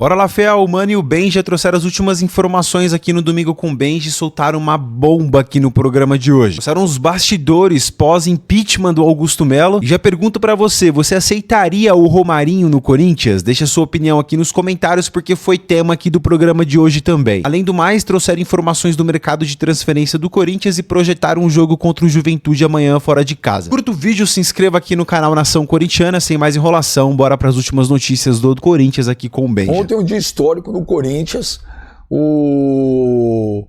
Bora lá, Fé, o Mano e o Benji já trouxeram as últimas informações aqui no Domingo com o Benji e soltaram uma bomba aqui no programa de hoje. Trouxeram os bastidores pós-impeachment do Augusto Melo. E já pergunto pra você, você aceitaria o Romarinho no Corinthians? Deixa sua opinião aqui nos comentários, porque foi tema aqui do programa de hoje também. Além do mais, trouxeram informações do mercado de transferência do Corinthians e projetaram um jogo contra o Juventude amanhã fora de casa. Curta o vídeo, se inscreva aqui no canal Nação Corintiana, sem mais enrolação, bora pras últimas notícias do Corinthians aqui com o Benji. Tem um dia histórico no Corinthians, o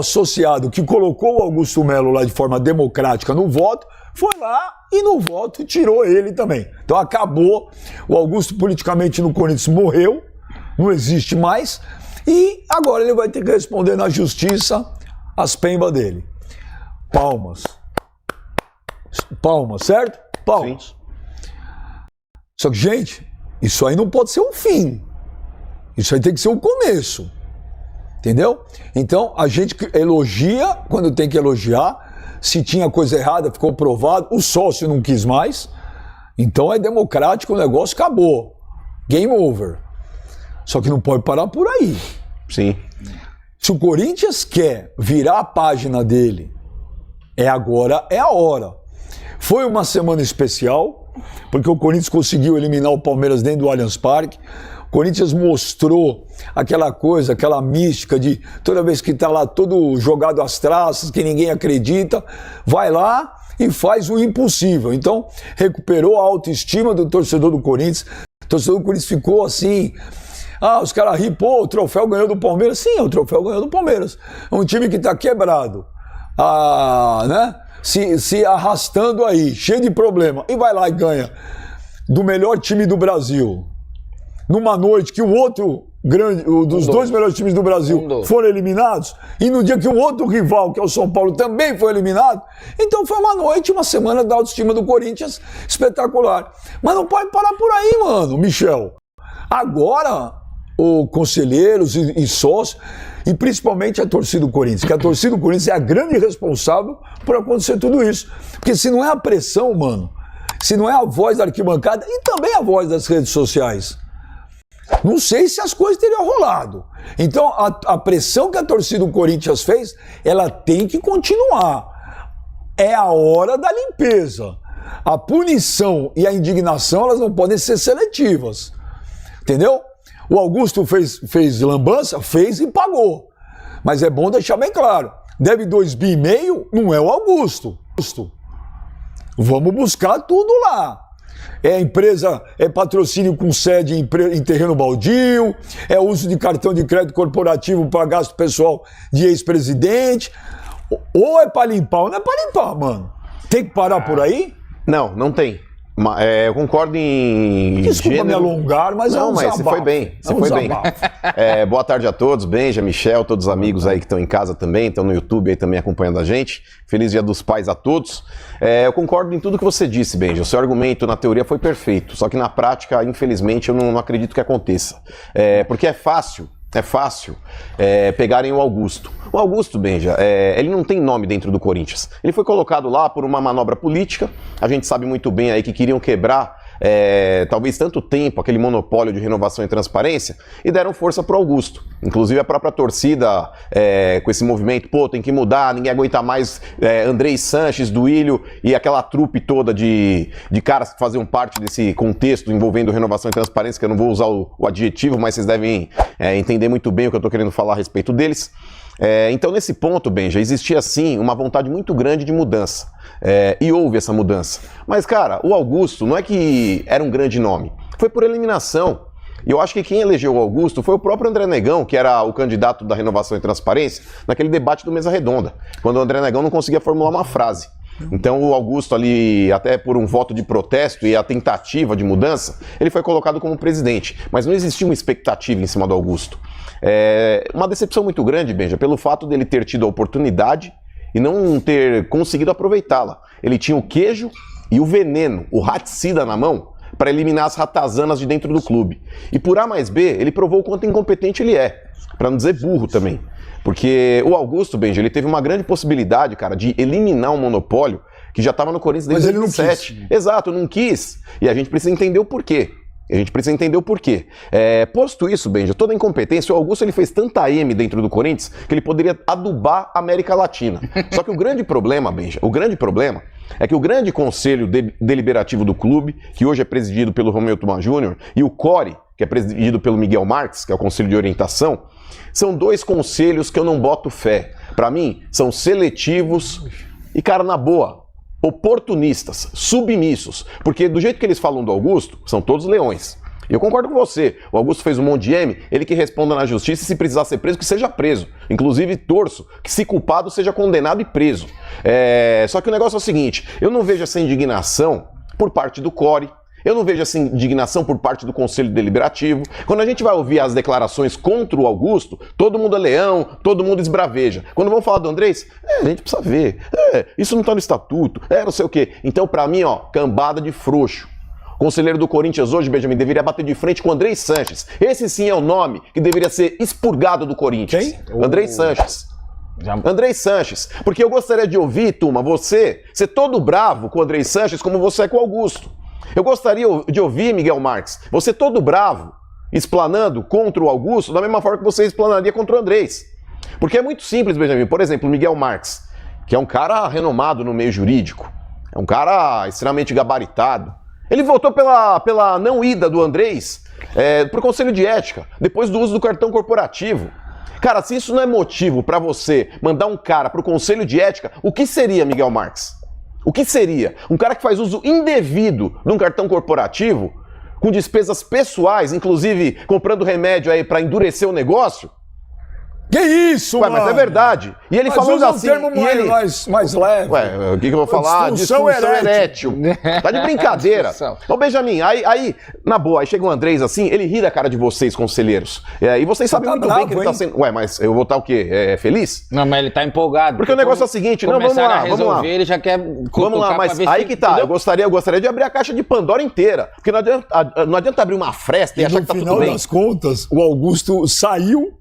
associado que colocou o Augusto Melo lá de forma democrática no voto, foi lá e no voto tirou ele também. Então acabou, o Augusto politicamente no Corinthians morreu, não existe mais, e agora ele vai ter que responder na justiça as pembas dele. Palmas. Palmas, certo? Palmas. Sim. Só que, gente, isso aí não pode ser um fim. Isso aí tem que ser um começo, entendeu? Então, a gente elogia quando tem que elogiar. Se tinha coisa errada, ficou provado. O sócio não quis mais. Então, é democrático, o negócio acabou. Game over. Só que não pode parar por aí. Sim. Se o Corinthians quer virar a página dele, é agora, é a hora. Foi uma semana especial, porque o Corinthians conseguiu eliminar o Palmeiras dentro do Allianz Parque. O Corinthians mostrou aquela coisa, aquela mística de toda vez que está lá todo jogado às traças, que ninguém acredita, vai lá e faz o impossível. Então, recuperou a autoestima do torcedor do Corinthians. O torcedor do Corinthians ficou assim... os caras riem, pô, o troféu ganhou do Palmeiras. Sim, o troféu ganhou do Palmeiras. É um time que está quebrado, né? Se arrastando aí, cheio de problema. E vai lá e ganha do melhor time do Brasil. Numa noite que o outro dos dois melhores times do Brasil foram eliminados, e no dia que o outro rival, que é o São Paulo, também foi eliminado. Então foi uma noite, uma semana da autoestima do Corinthians espetacular. Mas não pode parar por aí, mano, Michel. Agora, os conselheiros e sócios, e principalmente a torcida do Corinthians, que a torcida do Corinthians é a grande responsável por acontecer tudo isso. Porque se não é a pressão, mano, se não é a voz da arquibancada e também a voz das redes sociais, não sei se as coisas teriam rolado. Então, a pressão que a torcida do Corinthians fez, ela tem que continuar. É a hora da limpeza. A punição e a indignação, elas não podem ser seletivas. Entendeu? O Augusto fez lambança, fez e pagou. Mas é bom deixar bem claro. Deve 2,5 bi, não é o Augusto. Vamos buscar tudo lá. É empresa, é patrocínio com sede em terreno baldio, é uso de cartão de crédito corporativo para gasto pessoal de ex-presidente. Ou é para limpar ou não é para limpar, mano. Tem que parar por aí? Não tem. Eu concordo em... Desculpa me alongar, mas não, mas você foi bem. Você foi bem. Boa tarde a todos, Benja, Michel, todos os amigos aí que estão em casa também, estão no YouTube aí também acompanhando a gente. Feliz Dia dos Pais a todos. Eu concordo em tudo que você disse, Benja. O seu argumento na teoria foi perfeito, só que na prática, infelizmente, eu não acredito que aconteça. Porque é fácil pegarem o Augusto. O Augusto, Benja, ele não tem nome dentro do Corinthians. Ele foi colocado lá por uma manobra política. A gente sabe muito bem aí que queriam quebrar talvez tanto tempo aquele monopólio de renovação e transparência, e deram força pro Augusto. Inclusive a própria torcida com esse movimento, pô, tem que mudar, ninguém aguenta mais Andrei Sanches, Duílio e aquela trupe toda de caras que faziam parte desse contexto envolvendo renovação e transparência, que eu não vou usar o adjetivo, mas vocês devem entender muito bem o que eu tô querendo falar a respeito deles. Então nesse ponto, Benja, existia sim uma vontade muito grande de mudança. E houve essa mudança. Mas, cara, o Augusto não é que era um grande nome. Foi por eliminação. E eu acho que quem elegeu o Augusto foi o próprio André Negão, que era o candidato da Renovação e Transparência, naquele debate do Mesa Redonda, quando o André Negão não conseguia formular uma frase. Então o Augusto ali, até por um voto de protesto e a tentativa de mudança, ele foi colocado como presidente. Mas não existia uma expectativa em cima do Augusto. Uma decepção muito grande, Benja, pelo fato dele ter tido a oportunidade e não ter conseguido aproveitá-la. Ele tinha o queijo e o veneno, o raticida na mão, para eliminar as ratazanas de dentro do clube. E por A mais B, ele provou o quanto incompetente ele é, para não dizer burro também. Porque o Augusto, Benja, ele teve uma grande possibilidade, cara, de eliminar um monopólio que já estava no Corinthians desde 2007. Ele não quis. Exato, não quis. E a gente precisa entender o porquê. A gente precisa entender o porquê. Posto isso, Benja, toda a incompetência, o Augusto ele fez tanta M dentro do Corinthians que ele poderia adubar a América Latina. Só que o grande problema, Benja, é que o grande conselho deliberativo do clube, que hoje é presidido pelo Romeu Thuma Júnior, e o CORE, que é presidido pelo Miguel Marques, que é o Conselho de Orientação, são dois conselhos que eu não boto fé. Para mim, são seletivos e, cara, na boa, oportunistas, submissos, porque do jeito que eles falam do Augusto, são todos leões. E eu concordo com você, o Augusto fez um monte de M, ele que responda na justiça e se precisar ser preso, que seja preso. Inclusive torço que se culpado seja condenado e preso. Só que o negócio é o seguinte, eu não vejo essa indignação por parte do CORE, eu não vejo essa indignação por parte do Conselho Deliberativo. Quando a gente vai ouvir as declarações contra o Augusto, todo mundo é leão, todo mundo esbraveja. Quando vão falar do Andrés, a gente precisa ver. Isso não tá no estatuto, não sei o quê. Então, pra mim, cambada de frouxo. O conselheiro do Corinthians hoje, Benjamin, deveria bater de frente com o Andrés Sanches. Esse sim é o nome que deveria ser expurgado do Corinthians. Quem? Andrés Sanches. Andrés Sanches. Porque eu gostaria de ouvir, Tuma, você ser todo bravo com o Andrés Sanches como você é com o Augusto. Eu gostaria de ouvir, Miguel Marques, você todo bravo, explanando contra o Augusto, da mesma forma que você explanaria contra o Andrés. Porque é muito simples, Benjamin. Por exemplo, o Miguel Marques, que é um cara renomado no meio jurídico, é um cara extremamente gabaritado. Ele votou pela não ida do Andrés pro Conselho de Ética, depois do uso do cartão corporativo. Cara, se isso não é motivo para você mandar um cara pro Conselho de Ética, o que seria, Miguel Marques? O que seria? Um cara que faz uso indevido de um cartão corporativo, com despesas pessoais, inclusive comprando remédio aí para endurecer o negócio? Que isso, mano? Mas é verdade. E ele falando assim... um termo mais leve. O que eu vou falar? Disfunção erétil. Tá de brincadeira. Ô, Benjamin, aí, na boa, aí chega o Andrés assim, ele ri da cara de vocês, conselheiros. E vocês sabem muito bem que ele tá sendo... Mas eu vou estar o quê? Feliz? Não, mas ele tá empolgado. Porque o negócio é o seguinte, não, vamos lá. Ele já quer... Vamos lá, mas aí que tá. Eu gostaria de abrir a caixa de Pandora inteira. Porque não adianta abrir uma fresta e achar que tá tudo bem. No final das contas, o Augusto saiu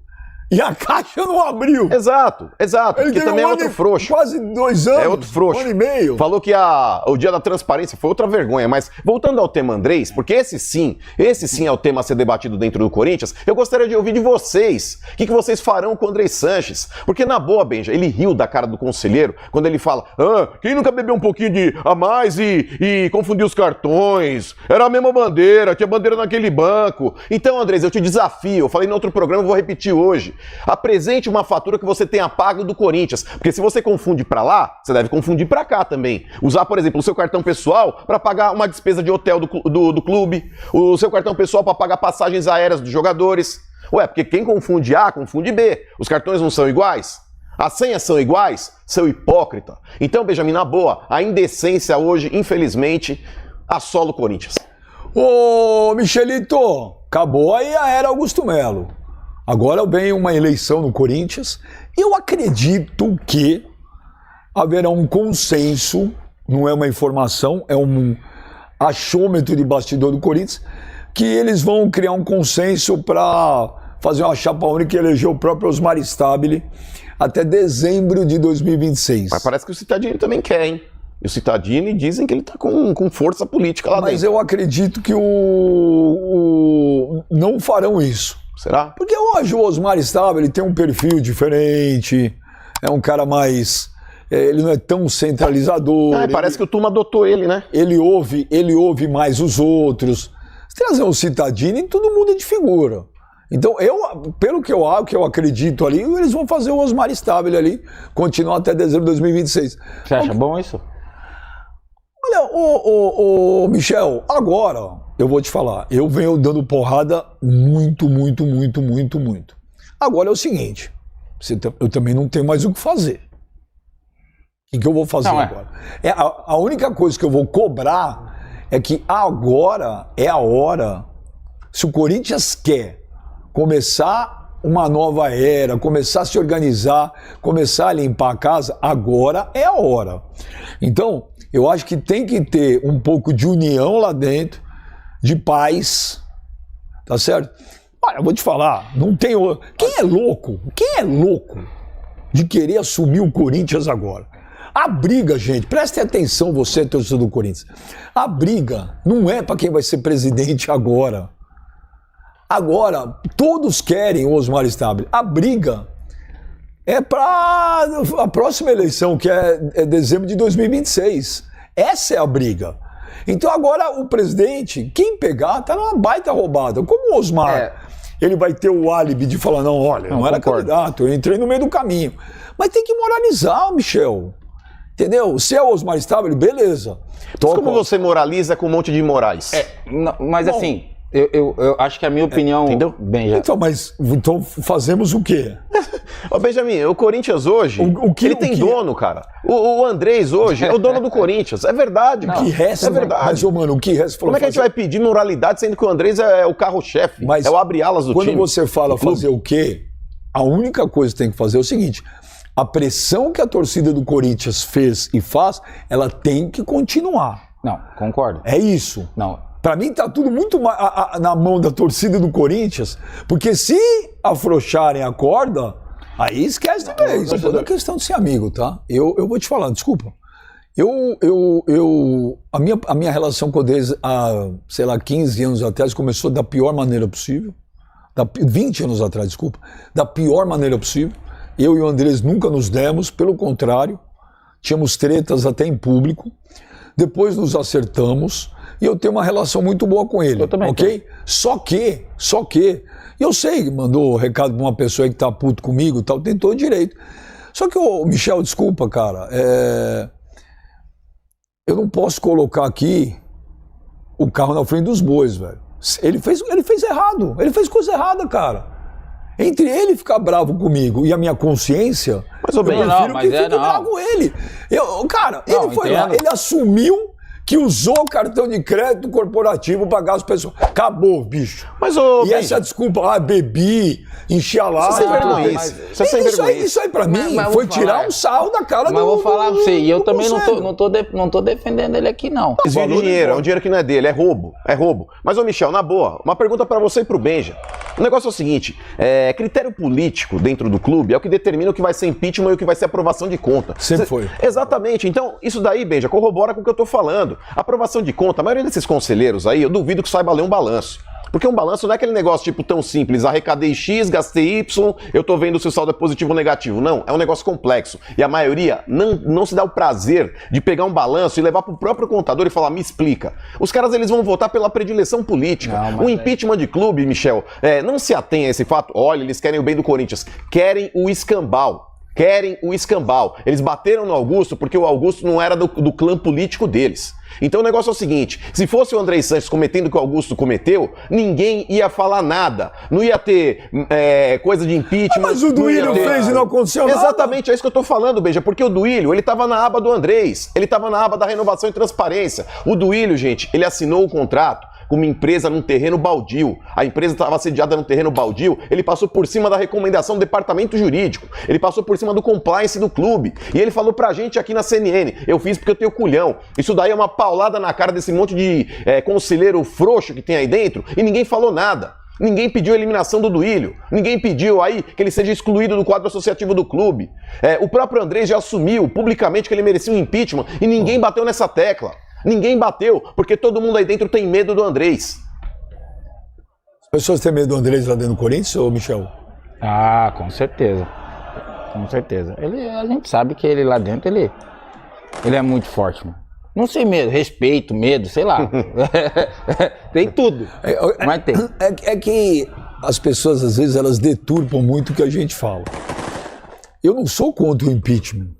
e a caixa não abriu. Exato. Ele porque também é outro frouxo. Quase 2 anos. É outro frouxo. 1 ano e meio. Falou que o dia da transparência foi outra vergonha. Mas voltando ao tema Andrés, porque esse sim é o tema a ser debatido dentro do Corinthians, eu gostaria de ouvir de vocês. O que vocês farão com o Andrés Sanches? Porque na boa, Benja, ele riu da cara do conselheiro quando ele fala: quem nunca bebeu um pouquinho a mais e confundiu os cartões? Era a mesma bandeira, tinha bandeira naquele banco. Então, Andrés, eu te desafio, eu falei no outro programa, eu vou repetir hoje. Apresente uma fatura que você tenha pago do Corinthians, porque se você confunde pra lá, você deve confundir pra cá também. Usar, por exemplo, o seu cartão pessoal para pagar uma despesa de hotel do clube, o seu cartão pessoal para pagar passagens aéreas dos jogadores. Porque quem confunde A, confunde B. Os cartões não são iguais? As senhas são iguais? Seu hipócrita. Então, Benjamin, na boa, a indecência hoje, infelizmente, assola o Corinthians. Ô, Michelito, acabou aí a era Augusto Melo. Agora vem uma eleição no Corinthians. Eu acredito que haverá um consenso, não é uma informação, é um achômetro de bastidor do Corinthians, que eles vão criar um consenso para fazer uma chapa única e eleger o próprio Osmar Stabile até dezembro de 2026. Mas parece que o Cittadini também quer, hein? E o Cittadini dizem que ele está com força política lá dentro. Mas eu acredito que não farão isso. Será? Porque hoje o Osmar Stabile tem um perfil diferente, é um cara mais... ele não é tão centralizador. Parece que o Tuma adotou ele, né? Ele ouve mais os outros. Se trazer um Cittadini, todo mundo é de figura. Então, pelo que eu acredito ali, eles vão fazer o Osmar Stabile ali, continuar até dezembro de 2026. Você acha bom isso? Olha, Michel, agora eu vou te falar, eu venho dando porrada muito. Agora é o seguinte, eu também não tenho mais o que fazer. O que eu vou fazer agora? A única coisa que eu vou cobrar é que agora é a hora, se o Corinthians quer começar uma nova era, começar a se organizar, começar a limpar a casa, agora é a hora. Então, eu acho que tem que ter um pouco de união lá dentro, de paz, tá certo? Olha, eu vou te falar, não tem... Quem é louco de querer assumir o Corinthians agora? A briga, gente, prestem atenção você, torcedor do Corinthians. A briga não é para quem vai ser presidente agora. Agora, todos querem o Osmar Stabile. A briga é para a próxima eleição, que é dezembro de 2026. Essa é a briga. Então agora o presidente, quem pegar, tá numa baita roubada. Como o Osmar, ele vai ter o álibi de falar, não, olha, não era candidato, eu entrei no meio do caminho. Mas tem que moralizar, Michel. Entendeu? Se é o Osmar Stabile, beleza. Mas como você moraliza com um monte de morais? Mas bom, assim, eu acho que a minha opinião... Entendeu? Bem, já... Então fazemos o quê? Ô Benjamin, o Corinthians hoje, ele tem dono, cara. O Andrés hoje é o dono do Corinthians. É verdade, cara. O que resta, é verdade. Mas, mano, o que resta... Como é que a gente vai pedir moralidade sendo que o Andrés é o carro-chefe? É o abre-alas do time? Quando você fala fazer o quê, a única coisa que tem que fazer é o seguinte... A pressão que a torcida do Corinthians fez e faz, ela tem que continuar. Não, concordo. É isso. Não. Pra mim tá tudo muito na mão da torcida do Corinthians, porque se afrouxarem a corda, aí esquece também. Isso é questão de ser amigo, tá? Eu vou te falar, desculpa. A minha relação com o Andrés há, sei lá, 15 anos atrás começou da pior maneira possível. 20 anos atrás, desculpa. Da pior maneira possível. Eu e o Andrés nunca nos demos, pelo contrário, tínhamos tretas até em público, depois nos acertamos e eu tenho uma relação muito boa com ele, eu também, ok? Só que, eu sei, mandou recado pra uma pessoa que tá puto comigo e tal, tentou direito. Só que, Michel, desculpa, cara, eu não posso colocar aqui o carro na frente dos bois, velho. Ele fez errado, ele fez coisa errada, cara. Entre ele ficar bravo comigo e a minha consciência, eu prefiro que fique bravo com ele. Cara, ele foi lá, ele assumiu que usou o cartão de crédito corporativo para pagar as pessoas. Acabou, bicho. E essa desculpa, bebi, enchi a lata. Isso aí pra mim foi tirar um sarro da cara do... Mas eu vou falar pra você, e eu também não tô defendendo ele aqui, não. Desvio de dinheiro, é um dinheiro que não é dele, é roubo. Mas, Michel, na boa, uma pergunta pra você e pro Benja. O negócio é o seguinte, critério político dentro do clube é o que determina o que vai ser impeachment e o que vai ser aprovação de conta. Sempre foi. Exatamente. Então, isso daí, Benja, corrobora com o que eu tô falando. Aprovação de conta, a maioria desses conselheiros aí, eu duvido que saiba ler um balanço. Porque um balanço não é aquele negócio tipo tão simples, arrecadei X, gastei Y, eu tô vendo se o saldo é positivo ou negativo. Não, é um negócio complexo. E a maioria não se dá o prazer de pegar um balanço e levar pro próprio contador e falar, me explica. Os caras, eles vão votar pela predileção política. O impeachment de clube, Michel, não se atém a esse fato. Olha, eles querem o bem do Corinthians. Querem o escambau. Eles bateram no Augusto porque o Augusto não era do clã político deles. Então o negócio é o seguinte, se fosse o Andrés Sanches cometendo o que o Augusto cometeu, ninguém ia falar nada. Não ia ter coisa de impeachment. Mas o Duílio fez e não aconteceu nada. Exatamente, é isso que eu tô falando, Beija, porque o Duílio, ele tava na aba do Andrés, ele tava na aba da renovação e transparência. O Duílio, gente, ele assinou o contrato com uma empresa num terreno baldio. A empresa estava sediada num terreno baldio, ele passou por cima da recomendação do departamento jurídico, ele passou por cima do compliance do clube, e ele falou pra gente aqui na CNN, eu fiz porque eu tenho culhão. Isso daí é uma paulada na cara desse monte de conselheiro frouxo que tem aí dentro, e ninguém falou nada. Ninguém pediu a eliminação do Duílio, ninguém pediu aí que ele seja excluído do quadro associativo do clube. O próprio Andrés já assumiu publicamente que ele merecia um impeachment, e ninguém bateu nessa tecla. Ninguém bateu, porque todo mundo aí dentro tem medo do Andrés. As pessoas têm medo do Andrés lá dentro do Corinthians, ou Michel? Ah, com certeza. Com certeza. A gente sabe que ele lá dentro, ele é muito forte, mano. Não sei medo, respeito, medo, sei lá. Tem tudo, mas tem. É que as pessoas, às vezes, elas deturpam muito o que a gente fala. Eu não sou contra o impeachment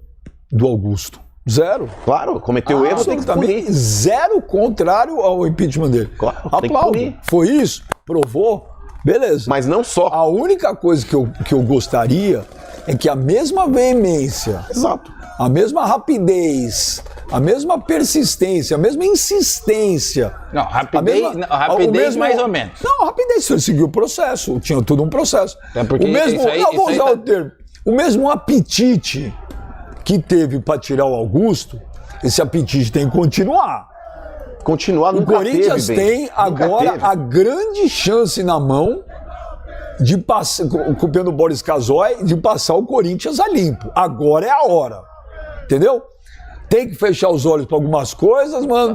do Augusto. Zero. Claro, cometeu erro, tem que punir. Zero contrário ao impeachment dele. Claro, aplaudo. Foi isso? Provou? Beleza. Mas não só. A única coisa que eu gostaria é que a mesma veemência, exato, a mesma rapidez, a mesma persistência, a mesma insistência. Não, rapidez mais ou menos. Não, rapidez, você seguiu o processo, tinha tudo um processo. É porque o mesmo, vou usar o termo, o mesmo apetite que teve para tirar o Augusto, esse apetite tem que continuar. Continuar nunca teve. O Corinthians tem agora a grande chance na mão de passar, copiando o Boris Casoy, de passar o Corinthians a limpo. Agora é a hora. Entendeu? tem que fechar os olhos para algumas coisas, mano,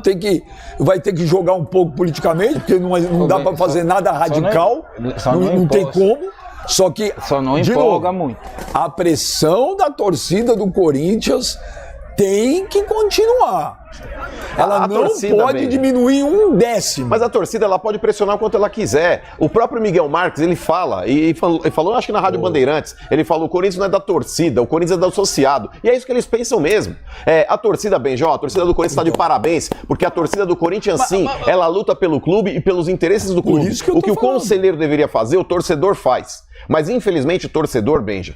vai ter que jogar um pouco politicamente, porque não dá para fazer nada radical, não tem como. Só que, só não empolga muito. A pressão da torcida do Corinthians tem que continuar. Ela não pode diminuir um décimo. Mas a torcida, ela pode pressionar o quanto ela quiser. O próprio Miguel Marques, ele fala, e falou, acho que na Rádio Bandeirantes, ele falou, o Corinthians não é da torcida, o Corinthians é do associado. E é isso que eles pensam mesmo. A torcida, Benjó, a torcida do Corinthians está de parabéns, porque a torcida do Corinthians, sim, ela luta pelo clube e pelos interesses do clube. O que o conselheiro deveria fazer, o torcedor faz. Mas infelizmente o torcedor, Benja,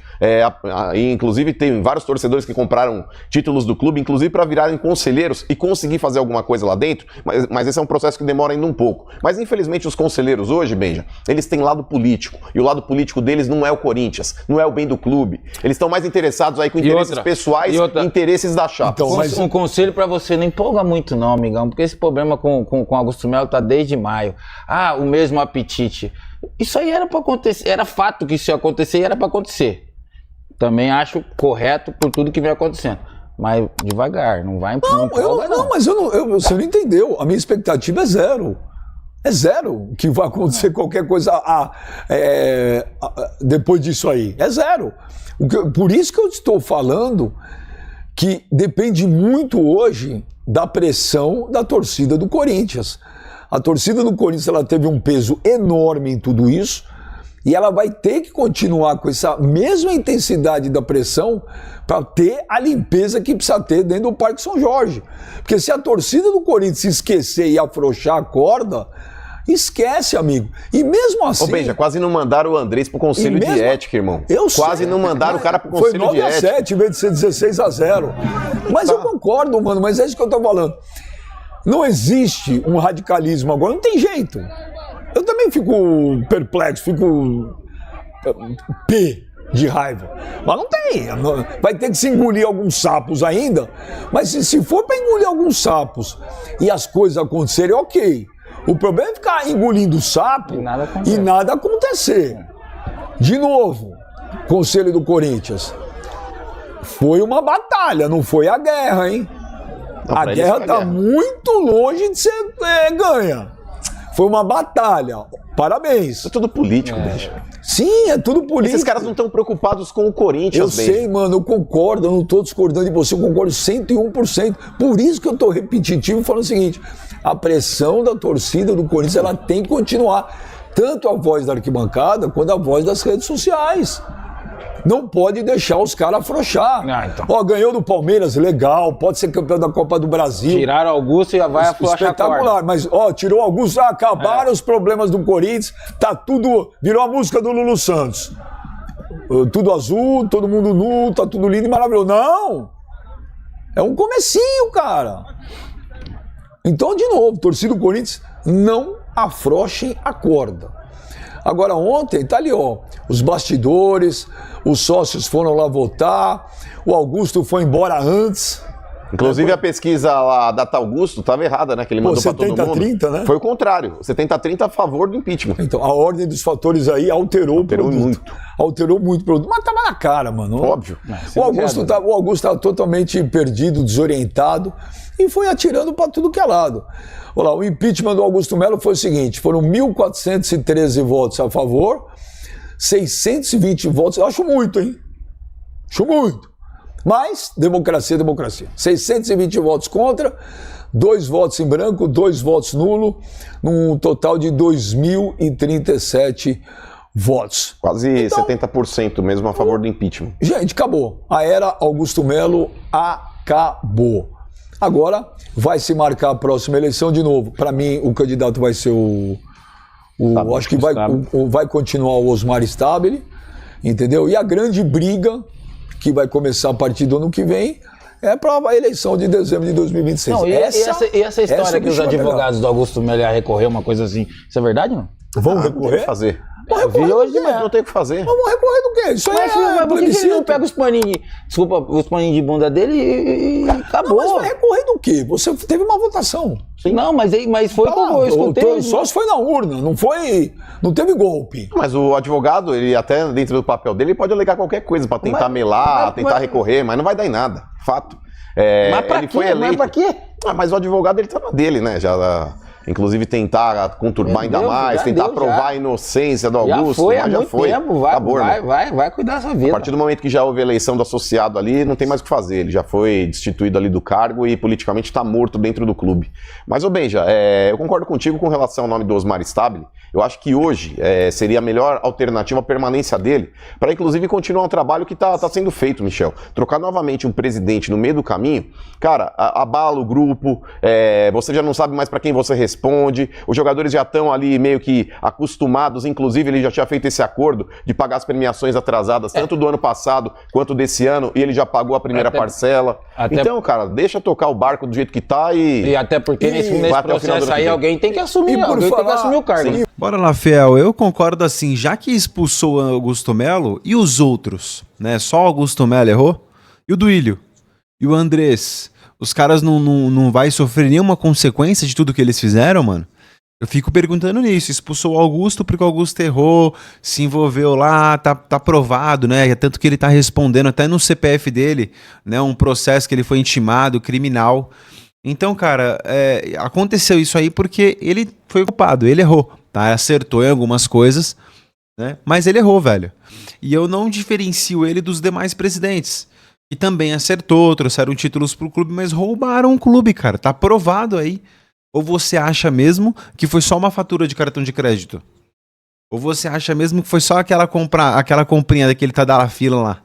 inclusive tem vários torcedores que compraram títulos do clube, inclusive para virarem conselheiros e conseguir fazer alguma coisa lá dentro, mas esse é um processo que demora ainda um pouco. Mas infelizmente os conselheiros hoje, Benja, eles têm lado político, e o lado político deles não é o Corinthians, não é o bem do clube. Eles estão mais interessados aí com interesses pessoais e interesses da chapa. Então, um conselho para você, não empolga muito não, amigão, porque esse problema com Augusto Melo tá desde maio. O mesmo apetite. Isso aí era para acontecer, era fato que isso ia acontecer e era para acontecer. Também acho correto por tudo que vem acontecendo. Mas devagar, não vai não, mas você não entendeu. A minha expectativa é zero. É zero que vai acontecer qualquer coisa depois disso aí. É zero. Por isso que eu estou falando que depende muito hoje da pressão da torcida do Corinthians. A torcida do Corinthians, ela teve um peso enorme em tudo isso e ela vai ter que continuar com essa mesma intensidade da pressão para ter a limpeza que precisa ter dentro do Parque São Jorge. Porque se a torcida do Corinthians se esquecer e afrouxar a corda, esquece, amigo. E mesmo assim... Ô, Benja, quase não mandaram o Andrés pro Conselho de Ética, irmão. Quase não mandaram o cara pro Conselho de Ética. Foi 9-7 em vez de ser 16-0. Mas eu concordo, mano, mas é isso que eu tô falando. Não existe um radicalismo agora, não tem jeito. Eu também fico perplexo, fico de raiva. Mas não tem. Vai ter que se engolir alguns sapos ainda. Mas se for para engolir alguns sapos e as coisas acontecerem, ok. O problema é ficar engolindo sapo e nada acontecer. De novo, Conselho do Corinthians. Foi uma batalha, não foi a guerra, hein? A guerra está muito longe de ser ganha. Foi uma batalha. Parabéns. Isso é tudo político, Benja. Sim, é tudo político. Esses caras não estão preocupados com o Corinthians, Eu sei, mano, eu concordo, eu não estou discordando de você, eu concordo 101%. Por isso que eu estou repetitivo falando o seguinte, a pressão da torcida do Corinthians, ela tem que continuar. Tanto a voz da arquibancada, quanto a voz das redes sociais. Não pode deixar os caras afrouxar. Então. Ganhou do Palmeiras, legal, pode ser campeão da Copa do Brasil. Tiraram Augusto e vai afrouxar. Espetacular, mas tirou Augusto, acabaram os problemas do Corinthians, tá tudo, virou a música do Lulu Santos. Tudo azul, todo mundo nu, tá tudo lindo e maravilhoso. Não! É um comecinho, cara. Então, de novo, torcida do Corinthians, não afrouxem a corda. Agora ontem, tá ali, os bastidores, os sócios foram lá votar, o Augusto foi embora antes. Inclusive a pesquisa lá da Data Augusto estava errada, né? Que ele mandou para todo mundo. 70-30, né? Foi o contrário, 70-30 a favor do impeachment. Então, a ordem dos fatores aí alterou o produto. Muito. Alterou muito o produto, mas tava na cara, mano. Óbvio. O Augusto estava totalmente perdido, desorientado e foi atirando para tudo que é lado. Olha lá, o impeachment do Augusto Melo foi o seguinte, foram 1.413 votos a favor, 620 votos, eu acho muito, hein? Acho muito. Mas, democracia é democracia. 620 votos contra, 2 votos em branco, 2 votos nulo, num total de 2.037 votos. Quase então, 70% mesmo a favor do impeachment. Gente, acabou. A era Augusto Melo acabou. Agora vai se marcar a próxima eleição de novo. Para mim, o candidato vai ser acho que vai continuar o Osmar Stabile, entendeu? E a grande briga que vai começar a partir do ano que vem é para a eleição de dezembro de 2026. Não, e essa história que os advogados do Augusto Melo iam recorrer, uma coisa assim, isso é verdade, não? Vão recorrer? Fazer. Hoje de Mas manhã. não tem o que fazer. Vamos recorrer do quê? Isso aí Mas por que ele não pega os paninhos, os paninhos de bunda dele e acabou? Mas vai recorrer do quê? Você teve uma votação. Não, mas foi como eu escutei. Só se foi na urna, não teve golpe. Mas o advogado, ele até dentro do papel dele, ele pode alegar qualquer coisa pra tentar melar, tentar recorrer, mas não vai dar em nada. Fato. Mas pra ele quê? foi eleito. Mas pra quê? Mas o advogado, ele tá na dele, né? Inclusive tentar conturbar ainda mais, tentar provar a inocência do Augusto. Já foi. Tempo, Acabou, vai cuidar da sua vida. A partir do momento que já houve a eleição do associado ali, não tem mais o que fazer. Ele já foi destituído ali do cargo e politicamente está morto dentro do clube. Mas, ô Benja, eu concordo contigo com relação ao nome do Osmar Stabile. Eu acho que hoje seria a melhor alternativa a permanência dele, para inclusive continuar um trabalho que está sendo feito, Michel. Trocar novamente um presidente no meio do caminho, cara, abala o grupo, você já não sabe mais para quem você responde, os jogadores já estão ali meio que acostumados, inclusive ele já tinha feito esse acordo de pagar as premiações atrasadas, tanto do ano passado quanto desse ano, e ele já pagou a primeira parcela. Então, cara, deixa tocar o barco do jeito que tá e até porque nesse processo aí alguém tem que assumir, o cargo. Sim. Bora lá, Fiel. Eu concordo assim, já que expulsou o Augusto Melo, e os outros, né? Só o Augusto Melo errou? E o Duílio? E o Andrés? Os caras não vai sofrer nenhuma consequência de tudo que eles fizeram, mano? Eu fico perguntando nisso. Expulsou o Augusto porque o Augusto errou, se envolveu lá, tá provado, né? Tanto que ele tá respondendo até no CPF dele, né? Um processo que ele foi intimado, criminal. Então, cara, aconteceu isso aí porque ele foi culpado, ele errou, tá? Acertou em algumas coisas, né? Mas ele errou, velho. E eu não diferencio ele dos demais presidentes. E também acertou, trouxeram títulos pro clube, mas roubaram o clube, cara. Tá provado aí. Ou você acha mesmo que foi só uma fatura de cartão de crédito? Ou você acha mesmo que foi só aquela comprinha daquele Tadalafila lá?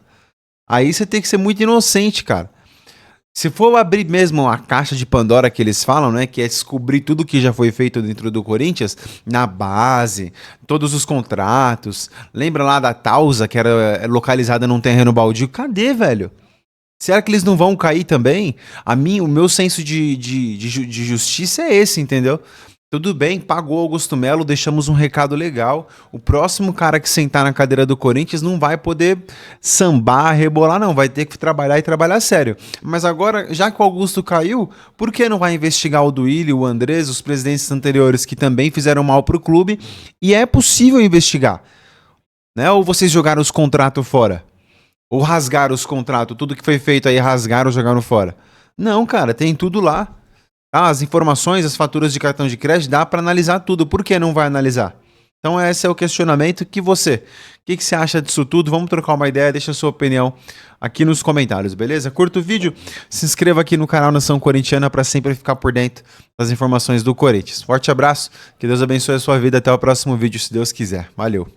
Aí você tem que ser muito inocente, cara. Se for abrir mesmo a caixa de Pandora que eles falam, né, que é descobrir tudo que já foi feito dentro do Corinthians, na base, todos os contratos, lembra lá da Tausa, que era localizada num terreno baldio? Cadê, velho? Será que eles não vão cair também? O meu senso de justiça é esse, entendeu? Tudo bem, pagou Augusto Melo, deixamos um recado legal. O próximo cara que sentar na cadeira do Corinthians não vai poder sambar, rebolar, não. Vai ter que trabalhar e trabalhar sério. Mas agora, já que o Augusto caiu, por que não vai investigar o Duílio, o Andrés, os presidentes anteriores que também fizeram mal pro clube? E é possível investigar, né? Ou vocês jogaram os contratos fora? Ou rasgaram os contratos? Tudo que foi feito aí rasgaram ou jogaram fora? Não, cara, tem tudo lá. As informações, as faturas de cartão de crédito, dá para analisar tudo. Por que não vai analisar? Então esse é o questionamento. O que você acha disso tudo? Vamos trocar uma ideia, deixa a sua opinião aqui nos comentários, beleza? Curta o vídeo, se inscreva aqui no canal Nação Corintiana para sempre ficar por dentro das informações do Corinthians. Forte abraço, que Deus abençoe a sua vida. Até o próximo vídeo, se Deus quiser. Valeu!